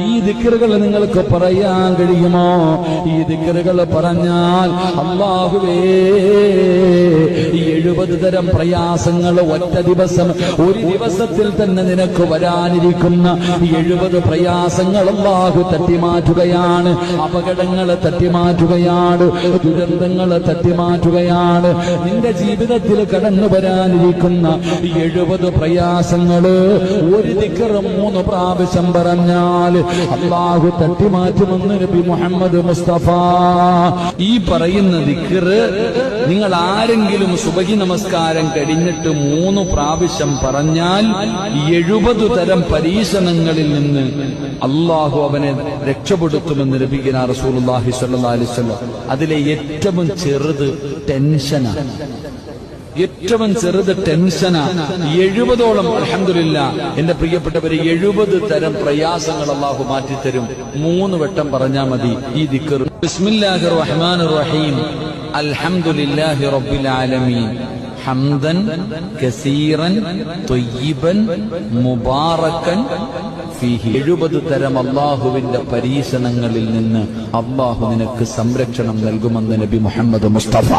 ഈ ദിക്റുകൾ നിങ്ങൾക്ക് പറയാൻ കഴിയുമോ? ഈ ദിക്റുകൾ പറഞ്ഞാൽ അല്ലാഹുവേ 70 തരം പ്രയാസങ്ങൾ ഒറ്റ ദിവസം, ഒരു ദിവസത്തിൽ തന്നെ നിനക്ക് വരാനിരിക്കുന്ന 70 പ്രയാസങ്ങൾ അല്ലാഹു തട്ടിമാറ്റുകയാണ്. അപകടങ്ങൾ തട്ടിമാറ്റുകയാണ്, ദുരന്തങ്ങൾ തട്ടിമാറ്റുകയാണ്. നിന്റെ ജീവിതത്തിൽ കടന്നു വരാനിരിക്കുന്ന 70 പ്രയാസങ്ങള് ഒരു ദിക്ർ 3 പ്രാവശ്യം പറഞ്ഞാൽ അല്ലാഹു തട്ടിമാറ്റുമെന്ന് നബി മുഹമ്മദ് മുസ്തഫ. ഈ പറയുന്ന ദിക്ർ നിങ്ങൾ ആരെങ്കിലും സുബഹി നമസ്കാരം കഴിഞ്ഞിട്ട് 3 പ്രാവശ്യം പറഞ്ഞാൽ 70 തരം പരീക്ഷണങ്ങളിൽ നിന്ന് അല്ലാഹു അവനെ രക്ഷപ്പെടുത്തുമെന്ന് നബിഗിന റസൂലുള്ളാഹി സ്വല്ലല്ലാഹി അലൈഹി വസല്ലം. അതിലെ ഏറ്റവും ചെറുത് ടെൻഷനാണ്. ഏറ്റവും ചെറുത് ടെൻഷനാ. 70ഓളം അൽഹംദുലില്ലാഹ് എന്റെ പ്രിയപ്പെട്ടവരെ 70 തരം പ്രയാസങ്ങൾ അല്ലാഹു മാറ്റിത്തരും. 3 വട്ടം പറഞ്ഞാൽ മതി ഈ ദിക്ർ. ബിസ്മില്ലാഹിർ റഹ്മാനിർ റഹീം. അൽഹംദുലില്ലാഹി റബ്ബിൽ ആലമീൻ ഹംദൻ കസീറൻ ത്വയ്യിബൻ മുബാറകൻ ഫീഹി. 70 തരം അല്ലാഹുവിന്റെ പരീക്ഷണങ്ങളിൽ നിന്ന് അല്ലാഹു നിനക്ക് സംരക്ഷണം നൽകുമെന്ന് നബി മുഹമ്മദ് മുസ്തഫ.